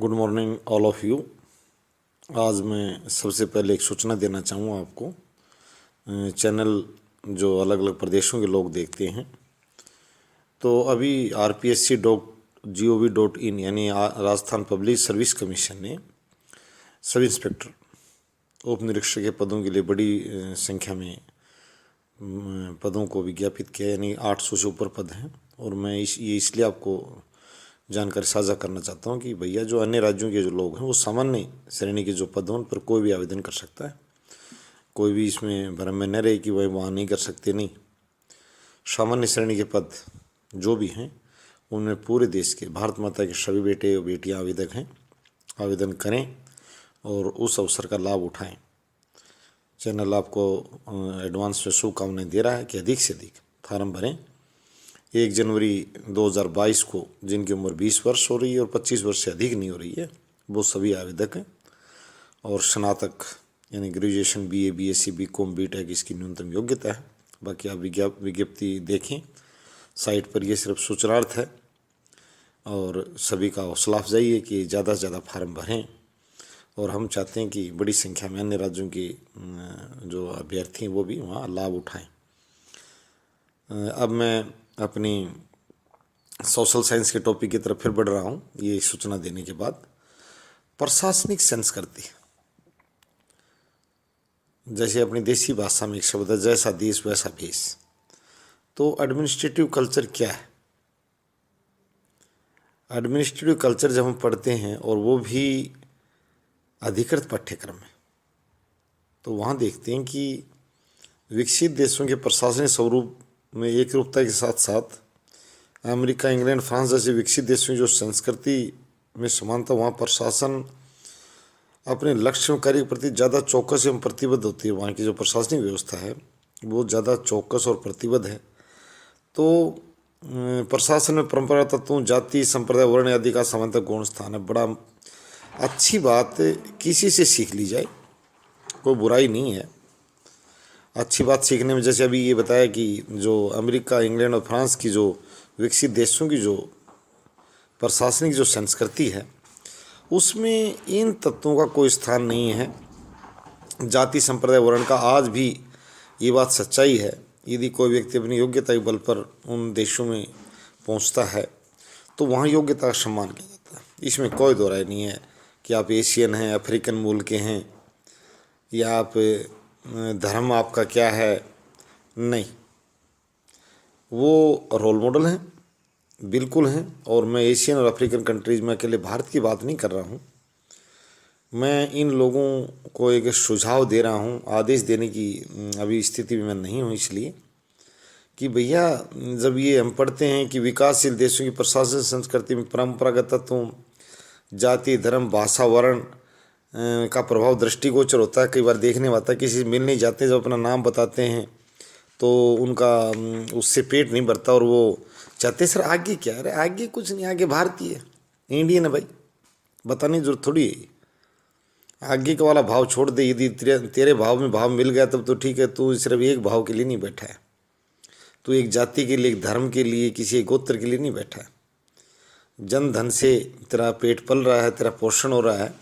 Good morning all of you. आज मैं सबसे पहले एक सूचना देना चाहूँगा आपको। चैनल जो अलग अलग प्रदेशों के लोग देखते हैं, तो अभी rpsc.gov.in यानी राजस्थान पब्लिक सर्विस कमीशन ने सब इंस्पेक्टर उप निरीक्षक के पदों के लिए बड़ी संख्या में पदों को विज्ञापित किया, यानी 800 से ऊपर पद हैं। और मैं ये इसलिए आपको जानकारी साझा करना चाहता हूँ कि भैया जो अन्य राज्यों के जो लोग हैं वो सामान्य श्रेणी के जो पद हैं उन पर कोई भी आवेदन कर सकता है। कोई भी इसमें भ्रम में न रहे कि वह वहाँ नहीं कर सकते, नहीं। सामान्य श्रेणी के पद जो भी हैं उनमें पूरे देश के भारत माता के सभी बेटे और बेटियाँ आवेदक हैं। आवेदन करें और उस अवसर का लाभ उठाएं। चैनल आपको एडवांस में शुभकामनाएं दे रहा है कि अधिक से अधिक फार्म भरें। 1 जनवरी 2022 को जिनकी उम्र 20 वर्ष हो रही है और 25 वर्ष से अधिक नहीं हो रही है वो सभी आवेदक हैं। और स्नातक यानी graduation, BA, BSc, BCom, BTech इसकी न्यूनतम योग्यता है। बाकी आप विज्ञप्ति देखें साइट पर, ये सिर्फ सूचनार्थ है। और सभी का हौसला अफजाई है कि ज़्यादा से ज़्यादा फार्म भरें। और हम चाहते हैं कि बड़ी संख्या में अन्य राज्यों के जो अभ्यर्थी हैं वो भी वहाँ लाभ उठाएं। अब मैं अपनी सोशल साइंस के टॉपिक की तरफ फिर बढ़ रहा हूँ ये सूचना देने के बाद। प्रशासनिक संस्कृति, जैसे अपनी देसी भाषा में एक शब्द है, जैसा देश वैसा भेष। तो एडमिनिस्ट्रेटिव कल्चर क्या है? एडमिनिस्ट्रेटिव कल्चर जब हम पढ़ते हैं और वो भी अधिकृत पाठ्यक्रम में, तो वहाँ देखते हैं कि विकसित देशों के प्रशासनिक स्वरूप में एक रूपता के साथ साथ अमेरिका, इंग्लैंड, फ्रांस जैसे विकसित देशों की जो संस्कृति में समानता, वहाँ प्रशासन अपने लक्ष्य एवं कार्य के प्रति ज़्यादा चौकस एवं प्रतिबद्ध होती है। वहाँ की जो प्रशासनिक व्यवस्था है वो ज़्यादा चौकस और प्रतिबद्ध है। तो प्रशासन में परंपरागत तत्वों, जाति, संप्रदाय, वर्ण आदि का समानता गौण स्थान है। बड़ा अच्छी बात, किसी से सीख ली जाए, कोई बुराई नहीं है। अच्छी बात सीखने में, जैसे अभी ये बताया कि जो अमेरिका, इंग्लैंड और फ्रांस की जो विकसित देशों की जो प्रशासनिक जो संस्कृति है उसमें इन तत्वों का कोई स्थान नहीं है। जाति, संप्रदाय, वर्ण का आज भी ये बात सच्चाई है। यदि कोई व्यक्ति अपनी योग्यता के बल पर उन देशों में पहुंचता है तो वहाँ योग्यता का सम्मान किया जाता है। इसमें कोई दो राय नहीं है कि आप एशियन हैं, अफ्रीकन मूल के हैं, या आप धर्म आपका क्या है, नहीं। वो रोल मॉडल हैं, बिल्कुल हैं। और मैं एशियन और अफ्रीकन कंट्रीज़ में अकेले भारत की बात नहीं कर रहा हूँ। मैं इन लोगों को एक सुझाव दे रहा हूँ, आदेश देने की अभी स्थिति में मैं नहीं हूँ, इसलिए कि भैया जब ये हम पढ़ते हैं कि विकासशील देशों की प्रशासन संस्कृति में परंपरागत तत्वों, जाति, धर्म, भाषा, वर्ण का प्रभाव दृष्टिगोचर होता है। कई बार देखने में आता है किसी से मिलने जाते हैं, जब अपना नाम बताते हैं तो उनका उससे पेट नहीं भरता और वो चाहते सर आगे क्या? अरे आगे कुछ नहीं, आगे भारतीय है, इंडियन है भाई, बताने की जरूरत थोड़ी है। आगे का वाला भाव छोड़ दे। यदि तेरे भाव में भाव मिल गया तब तो ठीक है। तू सिर्फ एक भाव के लिए नहीं बैठा है, तू एक जाति के लिए, एक धर्म के लिए, किसी एक गोत्र के लिए नहीं बैठा है। जन धन से तेरा पेट पल रहा है, तेरा पोषण हो रहा है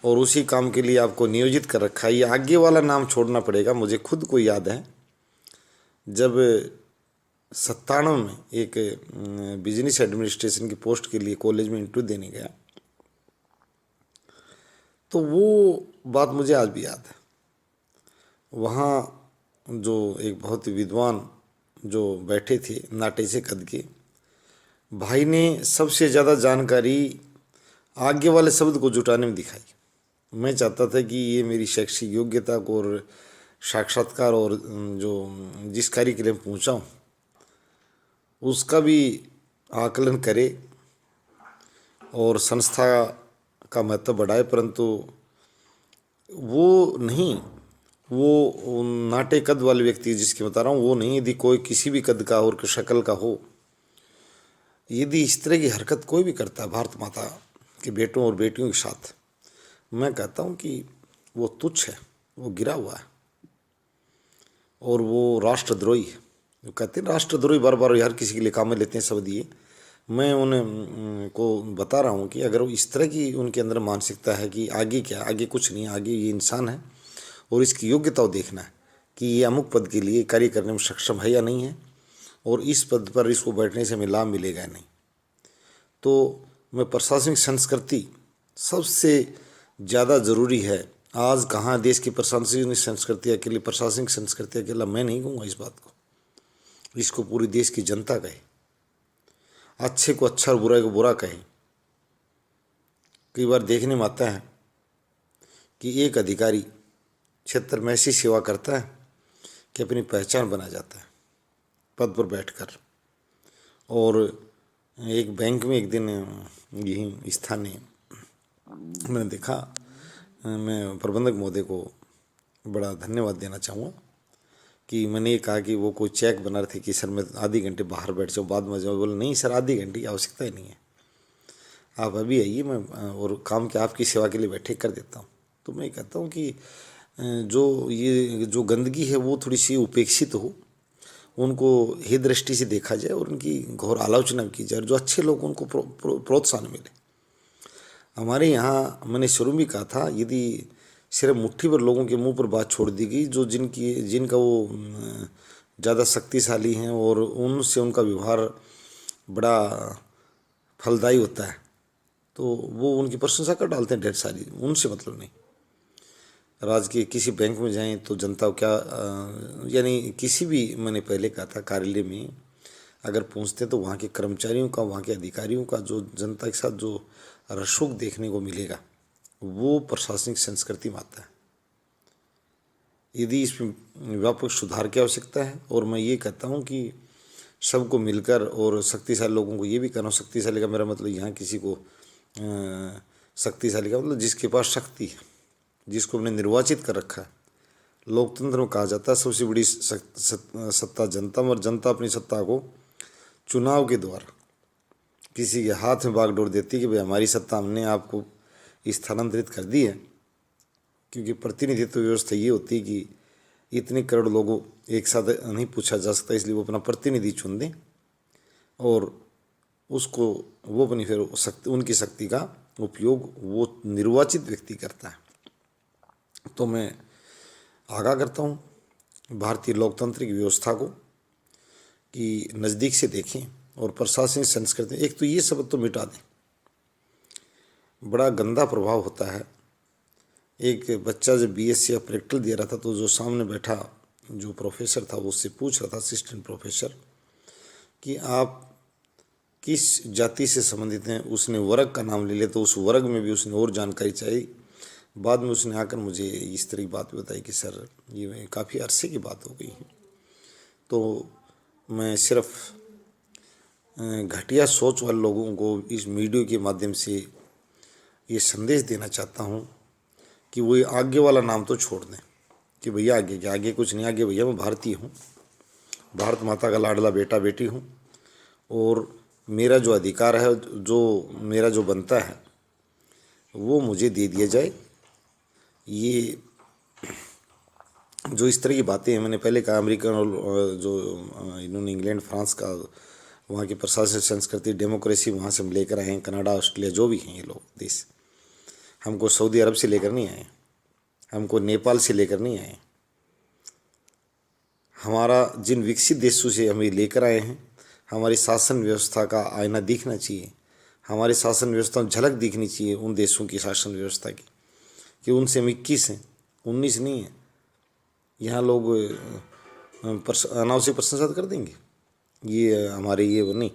और उसी काम के लिए आपको नियोजित कर रखा है। ये आगे वाला नाम छोड़ना पड़ेगा। मुझे खुद को याद है जब 97 में एक बिजनेस एडमिनिस्ट्रेशन की पोस्ट के लिए कॉलेज में इंटरव्यू देने गया, तो वो बात मुझे आज भी याद है। वहाँ जो एक बहुत विद्वान जो बैठे थे, नाटे से कद के भाई ने सबसे ज़्यादा जानकारी आगे वाले शब्द को जुटाने में दिखाई। मैं चाहता था कि ये मेरी शैक्षिक योग्यता को और साक्षात्कार और जो जिस कार्य के लिए पहुँचा हूँ उसका भी आकलन करे और संस्था का महत्व बढ़ाए, परंतु वो नहीं, वो नाटे कद वाले व्यक्ति जिसकी बता रहा हूँ वो नहीं। यदि कोई किसी भी कद का और शक्ल का हो, यदि इस तरह की हरकत कोई भी करता है भारत माता के बेटों और बेटियों के साथ, मैं कहता हूँ कि वो तुच्छ है, वो गिरा हुआ है और वो राष्ट्रद्रोही है। जो कहते हैं राष्ट्रद्रोही, बार बार हर किसी के लिए काम में लेते हैं शब्द ये, मैं उन्हें को बता रहा हूँ कि अगर वो इस तरह की उनके अंदर मानसिकता है कि आगे क्या, आगे कुछ नहीं, आगे ये इंसान है और इसकी योग्यता को देखना है कि ये अमुक पद के लिए कार्य करने में सक्षम है या नहीं है, और इस पद पर इसको बैठने से हमें लाभ मिलेगा या नहीं। तो मैं प्रशासनिक संस्कृति सबसे ज़्यादा ज़रूरी है। आज कहाँ देश की प्रशासनिक संस्कृति अकेली, प्रशासनिक संस्कृति अकेला मैं नहीं कहूँगा इस बात को, इसको पूरी देश की जनता कहे, अच्छे को अच्छा और बुरा को बुरा कहे। कई बार देखने में आता है कि एक अधिकारी क्षेत्र में ऐसी सेवा करता है कि अपनी पहचान बना जाता है पद पर बैठकर। और एक बैंक में एक दिन यही स्थानीय मैंने देखा, मैं प्रबंधक महोदय को बड़ा धन्यवाद देना चाहूँगा कि मैंने ये कहा कि वो कोई चेक बना रहे थे कि सर मैं आधे घंटे बाहर बैठ जाऊँ, बाद में जाऊँ। बोले नहीं सर, आधे घंटे की आवश्यकता ही नहीं है, आप अभी आइए, मैं और काम के आपकी सेवा के लिए बैठे कर देता हूँ। तो मैं कहता हूँ कि जो गंदगी है वो थोड़ी सी उपेक्षित हो, उनको ही दृष्टि से देखा जाए और उनकी घोर आलोचना की जाए, और जो अच्छे लोग उनको प्रोत्साहन मिले। हमारे यहाँ मैंने शुरू में कहा था, यदि सिर्फ मुट्ठी भर लोगों के मुंह पर बात छोड़ दी गई जो जिनका वो ज़्यादा शक्तिशाली हैं और उनसे उनका व्यवहार बड़ा फलदायी होता है, तो वो उनकी प्रशंसा कर डालते हैं ढेर सारी, उनसे मतलब नहीं। राज्य के किसी बैंक में जाएं तो जनता को क्या यानी किसी भी, मैंने पहले कहा था, कार्यालय में अगर पहुंचते तो वहाँ के कर्मचारियों का, वहाँ के अधिकारियों का जो जनता के साथ जो रसूख देखने को मिलेगा वो प्रशासनिक संस्कृति में आता है। यदि इसमें व्यापक सुधार की आवश्यकता है, और मैं ये कहता हूँ कि सबको मिलकर, और शक्तिशाली लोगों को ये भी कहना, शक्तिशाली का मेरा मतलब यहाँ किसी को शक्तिशाली का मतलब जिसके पास शक्ति है, जिसको हमने निर्वाचित कर रखा है। लोकतंत्र में कहा जाता है सबसे बड़ी सत्ता जनता में, और जनता अपनी सत्ता को चुनाव के द्वारा किसी के हाथ में बागडोर देती है कि भाई हमारी सत्ता हमने आपको स्थानांतरित कर दी है। क्योंकि प्रतिनिधित्व व्यवस्था ये होती है कि इतने करोड़ लोगों एक साथ नहीं पूछा जा सकता, इसलिए वो अपना प्रतिनिधि चुन दें और उसको वो अपनी फिर उनकी शक्ति का उपयोग वो निर्वाचित व्यक्ति करता है। तो मैं आगाह करता हूँ भारतीय लोकतांत्रिक व्यवस्था को कि नज़दीक से देखें और प्रशासनिक संस्कृति, एक तो ये सब तो मिटा दें, बड़ा गंदा प्रभाव होता है। एक बच्चा जब बीएससी या प्रैक्टिकल दे रहा था तो जो सामने बैठा जो प्रोफेसर था वो उससे पूछ रहा था, असिस्टेंट प्रोफेसर, कि आप किस जाति से संबंधित हैं। उसने वर्ग का नाम ले लिया तो उस वर्ग में भी उसने और जानकारी चाहिए। बाद में उसने आकर मुझे इस तरह की बात बताई कि सर ये काफ़ी अरसे की बात हो गई है। तो मैं सिर्फ घटिया सोच वाले लोगों को इस मीडिया के माध्यम से ये संदेश देना चाहता हूँ कि वो आगे वाला नाम तो छोड़ दें कि भैया आगे क्या, आगे कुछ नहीं, आगे भैया मैं भारतीय हूँ, भारत माता का लाडला बेटा बेटी हूँ, और मेरा जो अधिकार है, जो मेरा जो बनता है वो मुझे दे दिया जाए। ये जो इस तरह की बातें हैं, मैंने पहले कहा अमेरिकन और जो इन्होंने इंग्लैंड फ्रांस का वहाँ की प्रशासनिक संस्कृति डेमोक्रेसी वहाँ से हम लेकर आए हैं, कनाडा ऑस्ट्रेलिया जो भी हैं ये लोग देश, हमको सऊदी अरब से लेकर नहीं आए, हमको नेपाल से लेकर नहीं आए। हमारा जिन विकसित देशों से हम ये लेकर आए हैं, हमारी शासन व्यवस्था का आईना दिखना चाहिए, हमारी शासन व्यवस्था में झलक दिखनी चाहिए उन देशों की शासन व्यवस्था की, कि उनसे हम 21 हैं, 19 नहीं है। यहाँ लोग अनावश्यक प्रशंसा कर देंगे, ये हमारे ये वो नहीं,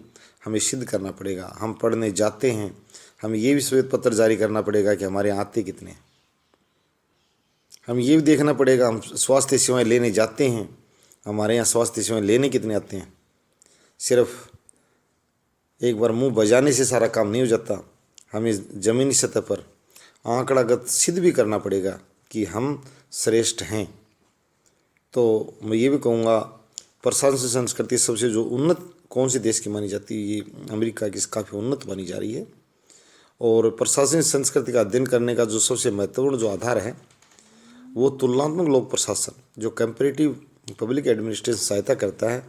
हमें सिद्ध करना पड़ेगा। हम पढ़ने जाते हैं, हमें ये भी श्वेत पत्र जारी करना पड़ेगा कि हमारे यहाँ आते कितने हैं। हम ये भी देखना पड़ेगा, हम स्वास्थ्य सेवाएं लेने जाते हैं, हमारे यहाँ स्वास्थ्य सेवाएं लेने कितने आते हैं। सिर्फ एक बार मुंह बजाने से सारा काम नहीं हो जाता, हमें ज़मीनी सतह पर आंकड़ागत सिद्ध भी करना पड़ेगा कि हम श्रेष्ठ हैं। तो मैं ये भी कहूँगा प्रशासनिक संस्कृति सबसे जो उन्नत कौन से देश की मानी जाती है, ये अमेरिका की काफ़ी उन्नत मानी जा रही है। और प्रशासनिक संस्कृति का अध्ययन करने का जो सबसे महत्वपूर्ण जो आधार है वो तुलनात्मक लोक प्रशासन, जो कंपैरेटिव पब्लिक एडमिनिस्ट्रेशन सहायता करता है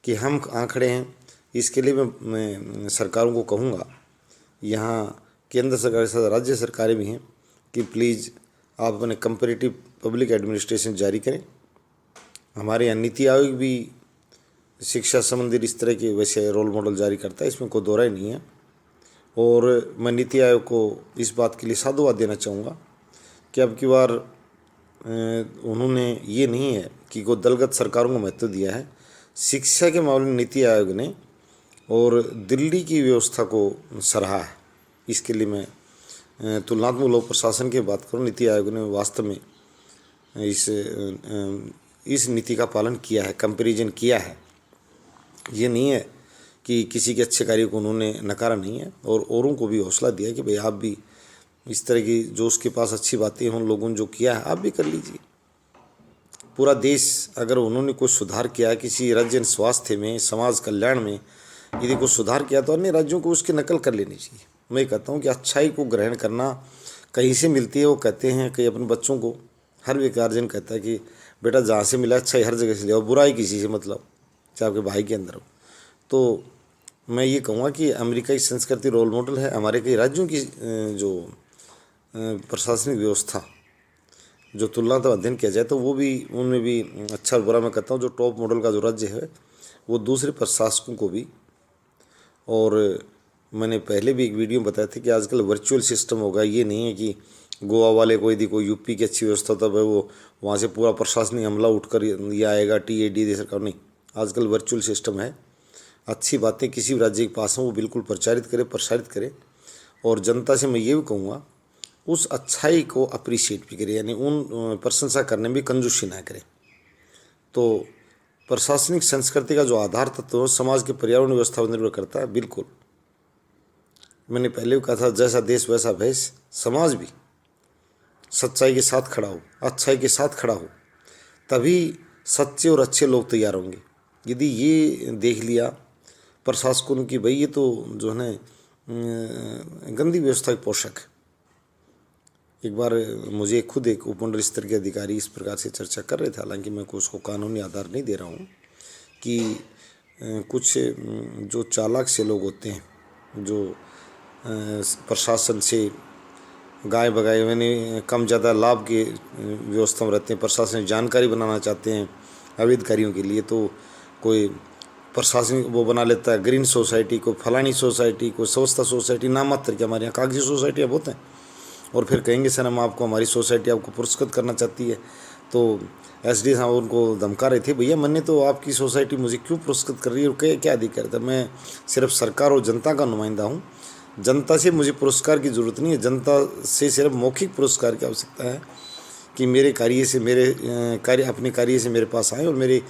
कि हम कहाँ खड़े हैं, इसके लिए मैं सरकारों को कहूँगा, यहाँ केंद्र सरकार के साथ राज्य सरकारें भी हैं, कि प्लीज़ आप अपने कंपैरेटिव पब्लिक एडमिनिस्ट्रेशन जारी करें। हमारे यहाँ नीति आयोग भी शिक्षा संबंधी इस तरह के वैसे रोल मॉडल जारी करता है, इसमें कोई दो राय नहीं है। और मैं नीति आयोग को इस बात के लिए साधुवाद देना चाहूँगा कि अब की बार उन्होंने ये नहीं है कि कोई दलगत सरकारों को महत्व दिया है, शिक्षा के मामले में नीति आयोग ने और दिल्ली की व्यवस्था को सराहा है। इसके लिए मैं तुलनात्मक लोक प्रशासन की बात करूँ, नीति आयोग ने वास्तव में इस नीति का पालन किया है, कंपैरिजन किया है। ये नहीं है कि किसी के अच्छे कार्य को उन्होंने नकारा नहीं है, और औरों को भी हौसला दिया कि भाई आप भी इस तरह की जो उसके पास अच्छी बातें हैं, उन लोगों ने जो किया है आप भी कर लीजिए। पूरा देश अगर उन्होंने कुछ सुधार किया किसी राज्य ने स्वास्थ्य में, समाज कल्याण में यदि कुछ सुधार किया, तो अन्य राज्यों को उसकी नकल कर लेनी चाहिए। मैं कहता हूँ कि अच्छाई को ग्रहण करना कहीं से मिलती है। वो कहते हैं कि अपने बच्चों को, हर एक गार्जियन कहता है कि बेटा जहाँ से मिला अच्छाई हर जगह से ले, और बुराई किसी से मतलब, चाहे आपके भाई के अंदर हो। तो मैं ये कहूँगा कि अमेरिका की संस्कृति रोल मॉडल है। हमारे कई राज्यों की जो प्रशासनिक व्यवस्था जो तुलनात्मक अध्ययन किया जाए तो वो भी, उनमें भी अच्छा और बुरा मैं कहता हूँ। जो टॉप मॉडल का जो राज्य है वो दूसरे प्रशासकों को भी, और मैंने पहले भी एक वीडियो में बताया था कि आजकल वर्चुअल सिस्टम होगा। ये नहीं है कि गोवा वाले को यदि कोई यूपी की अच्छी व्यवस्था तब है वो वहाँ से पूरा प्रशासनिक हमला उठकर ये आएगा, TAD सरकार नहीं। आजकल वर्चुअल सिस्टम है। अच्छी बातें किसी भी राज्य के पास हों वो बिल्कुल प्रचारित करे, प्रसारित करे। और जनता से मैं ये भी कहूँगा उस अच्छाई को अप्रिशिएट भी करे, यानी उन प्रशंसा करने में भी कंजूसी ना करे। तो प्रशासनिक संस्कृति का जो आधार तत्व है समाज के पर्यावरण व्यवस्था पर निर्भर करता है। बिल्कुल मैंने पहले भी कहा था, जैसा देश वैसा भेष। समाज भी सच्चाई के साथ खड़ा हो, अच्छाई के साथ खड़ा हो, तभी सच्चे और अच्छे लोग तैयार होंगे। यदि ये देख लिया प्रशासकों की भाई ये तो जो है गंदी व्यवस्था के पोषक है। एक बार मुझे खुद एक उपमंडल स्तर के अधिकारी इस प्रकार से चर्चा कर रहे थे, हालांकि मैं उसको कानूनी आधार नहीं दे रहा हूँ, कि कुछ जो चालाक से लोग होते हैं जो प्रशासन से गाय बगाए यानी कम ज़्यादा लाभ के व्यवस्था में रहते हैं, प्रशासनिक जानकारी बनाना चाहते हैं अवैध कार्यों के लिए, तो कोई प्रशासनिक वो बना लेता है ग्रीन सोसाइटी, को फलानी सोसाइटी, को स्वच्छता सोसाइटी, नाम मात्र के। हमारे यहाँ कागजी सोसाइटियाँ बहुत हैं, और फिर कहेंगे सर हम आपको, हमारी सोसाइटी आपको पुरस्कृत करना चाहती है। तो SD साहब उनको धमका रहे थे, भैया मैंने तो आपकी सोसाइटी मुझे क्यों पुरस्कृत कर रही है और क्या अधिकार था? मैं सिर्फ सरकार और जनता का नुमाइंदा हूँ। जनता से मुझे पुरस्कार की ज़रूरत नहीं है, जनता से सिर्फ मौखिक पुरस्कार की आवश्यकता है कि मेरे कार्य से, अपने कार्य से मेरे पास आए और मेरी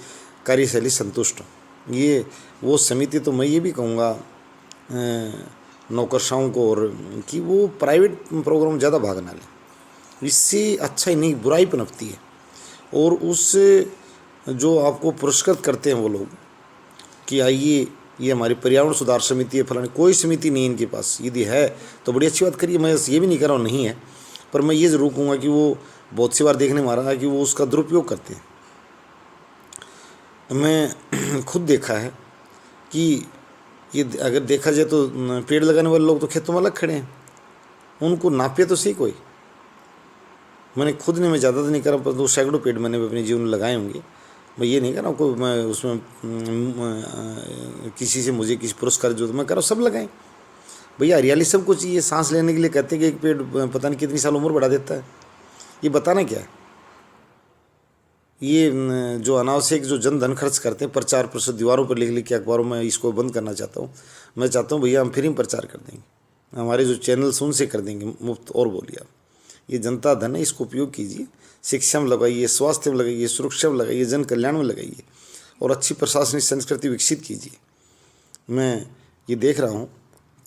कार्यशैली संतुष्ट हो। ये वो समिति, तो मैं ये भी कहूँगा नौकरशाहों को, और कि वो प्राइवेट प्रोग्राम ज़्यादा भाग ना लें। इससे अच्छा ही नहीं बुराई पनपती है। और उस जो आपको पुरस्कृत करते हैं वो लोग कि आइए ये हमारी पर्यावरण सुधार समिति है, फलानी, कोई समिति नहीं इनके पास। यदि है तो बड़ी अच्छी बात करिए, मैं ये भी नहीं कर रहा हूँ नहीं है, पर मैं ये ज़रूर कहूँगा कि वो बहुत सी बार देखने में आ रहा है कि वो उसका दुरुपयोग करते हैं। मैं खुद देखा है कि ये अगर देखा जाए तो पेड़ लगाने वाले लोग तो खेतों में अलग खड़े हैं, उनको नापे तो सही कोई। मैंने खुद ने, मैं ज़्यादा तो नहीं कर रहा, पर तो सैकड़ों पेड़ मैंने अपने जीवन में लगाए होंगे। मैं ये नहीं कर रहा हूँ कोई, मैं उसमें किसी से मुझे किसी पुरस्कार जो मैं कर रहा हूँ, सब लगाएं भैया। हरियाली सबको चाहिए। सांस लेने के लिए कहते हैं कि एक पेड़ पता नहीं कितनी साल उम्र बढ़ा देता है। ये बताना क्या है? ये जो अनावश्यक जो जनधन खर्च करते हैं, प्रचार प्रसार दीवारों पर लिख लिख के अखबारों में, इसको बंद करना चाहता हूँ। मैं चाहता हूँ भैया हम फ्री में प्रचार कर देंगे, हमारे जो चैनल्स उनसे कर देंगे मुफ्त। और बोलिए आप, ये जनता धन है, इसको उपयोग कीजिए, शिक्षा में लगाइए, स्वास्थ्य में लगाइए, सुरक्षा में लगाइए, जन कल्याण में लगाइए, और अच्छी प्रशासनिक संस्कृति विकसित कीजिए। मैं ये देख रहा हूँ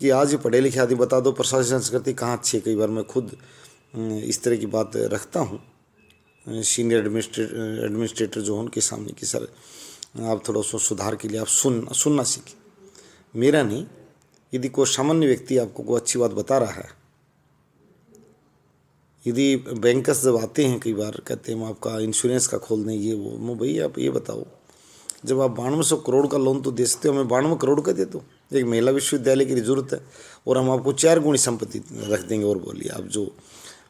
कि आज ये पढ़े लिखे आदमी बता दो प्रशासनिक संस्कृति कहाँ अच्छी है। कई बार मैं खुद इस तरह की बात रखता हूँ सीनियर एडमिनिस्ट्रेटर जो उनके सामने कि सर आप थोड़ा उसको सुधार के लिए आप सुनना सीखें। मेरा नहीं, यदि कोई सामान्य व्यक्ति आपको कोई अच्छी बात बता रहा है, यदि बैंकर्स जब आते हैं कई बार कहते हैं हम आपका इंश्योरेंस का खोल दें ये वो, भाई आप ये बताओ जब आप 9200 करोड़ का लोन तो दे सकते हो, मैं 92 करोड़ का दे दूँ, एक महिला विश्वविद्यालय की ज़रूरत है, और हम आपको 4 गुनी संपत्ति रख देंगे। और बोलिए आप जो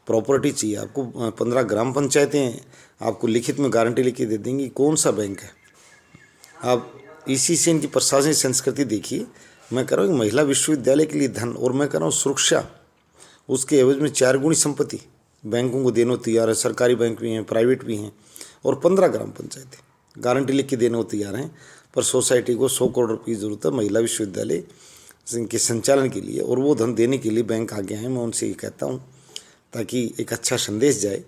प्रॉपर्टी चाहिए आपको, 15 ग्राम पंचायतें आपको लिखित में गारंटी लिख के दे देंगी। कौन सा बैंक है? आप इसी से इनकी प्रशासनिक संस्कृति देखिए। मैं कह रहा हूँ महिला विश्वविद्यालय के लिए धन, और मैं कह रहा हूँ सुरक्षा, उसके एवज में 4 गुनी संपत्ति बैंकों को देने को तैयार है। सरकारी बैंक भी हैं, प्राइवेट भी हैं, और 15 ग्राम पंचायतें गारंटी लिख के देने को तैयार हैं। पर सोसाइटी को 100 करोड़ रुपये की ज़रूरत है महिला विश्वविद्यालय के संचालन के लिए, और वो धन देने के लिए बैंक आगे आए। मैं उनसे ये कहता हूँ, ताकि एक अच्छा संदेश जाए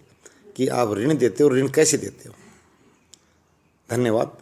कि आप ऋण देते हो, ऋण कैसे देते हो। धन्यवाद।